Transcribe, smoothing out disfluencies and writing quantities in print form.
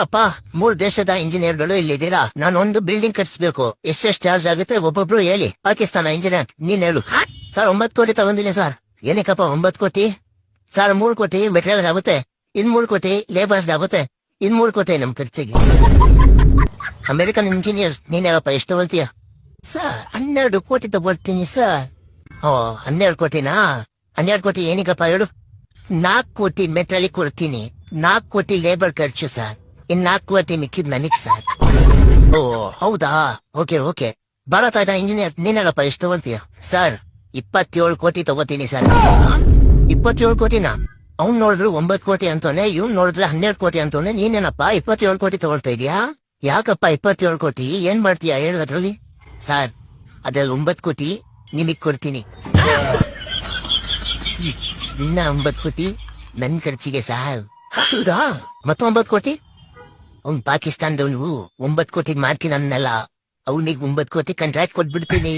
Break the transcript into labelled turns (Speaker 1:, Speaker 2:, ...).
Speaker 1: ಅಪ್ಪ, 3 ದೇಶದ ಇಂಜಿನಿಯರ್ಗಳು ಇಲ್ಲಿದ್ದೀರಾ. ನಾನು ಒಂದು ಬಿಲ್ಡಿಂಗ್ ಕಟ್ಸ್ಬೇಕು. ಎಷ್ಟೆಷ್ಟು ಚಾರ್ಜ್ ಆಗುತ್ತೆ ಒಬ್ಬೊಬ್ರು ಹೇಳಿ. ಪಾಕಿಸ್ತಾನ ಇಂಜಿನಿಯರ್, ನೀನ್ ಹೇಳು. ಸರ್ 9 ಕೋಟಿ ತಗೊಂಡಿನಿ ಸರ್. ಏನಕ್ಕಪ್ಪ 9 ಕೋಟಿ? ಸರ್ 3 ಕೋಟಿ ಮೆಟೀರಿಯಲ್ ಆಗುತ್ತೆ, 3 ಕೋಟಿ ಲೇಬರ್ಸ್ ಆಗುತ್ತೆ, 3 ಕೋಟಿ ನಮ್ ಖರ್ಚಿಗೆ. ಅಮೆರಿಕನ್ ಇಂಜಿನಿಯರ್, ನೀನ್ ಹೇಳಪ್ಪ ಎಷ್ಟು ತಗೊಳ್ತೀಯ? ಸರ್ 12 ಕೋಟಿ ತಗೊಳ್ತೀನಿ ಸರ್. ಓ 12 ಕೋಟಿನಾ? 12 ಕೋಟಿ ಏನಕ್ಕಪ್ಪ ಹೇಳು. 4 ಕೋಟಿ ಮೆಟೀರಿಯಲ್ ಕೊಡ್ತೀನಿ, 4 ಕೋಟಿ ಲೇಬರ್ ಖರ್ಚು ಸರ್, 4 ಕೋಟಿ ಮಿಕ್ಕಿದ್ ನನಗ್ ಸರ್. ಓ ಹೌದಾ, ಓಕೆ. ಭಾರತ ಇಂಜಿನಿಯರ್, ನೀನಲ್ಲಪ್ಪ ಎಷ್ಟು ತಗೊಳ್ತೀಯ? ಸರ್ 27 ಕೋಟಿ ತಗೋತೀನಿ ಸರ್. 27 ಕೋಟಿನಾ? ಅವ್ನ್ ನೋಡಿದ್ರು 9 ಕೋಟಿ ಅಂತಾನೆ, ಇವ್ನ್ ನೋಡಿದ್ರೆ 12 ಕೋಟಿ ಅಂತಾನೆ. ನೀನೇನಪ್ಪ 27 ಕೋಟಿ ತಗೊಳ್ತಾ ಇದೀಯಾ? ಯಾಕಪ್ಪ 27 ಕೋಟಿ ಏನ್ ಮಾಡ್ತೀಯಾ ಹೇಳೋದ್ರಲ್ಲಿ? ಸರ್ ಅದ್ರಲ್ಲಿ 9 ಕೋಟಿ ನಿಮಗ್ ಕೊಡ್ತೀನಿ, ಇನ್ನ 9 ಕೋಟಿ ನನ್ ಖರ್ಚಿಗೆ ಸರ್. ಹೌದಾ? ಮತ್ತೆ 9 ಕೋಟಿ? ಅವ್ನ್ ಪಾಕಿಸ್ತಾನದವನು 9 ಕೋಟಿ ಮಾಡ್ತೀನಿ ಅನ್ನಲ್ಲ, ಅವನಿಗೆ 9 ಕೋಟಿ ಕಾಂಟ್ರಾಕ್ಟ್ ಕೊಟ್ಬಿಡ್ತೀನಿ.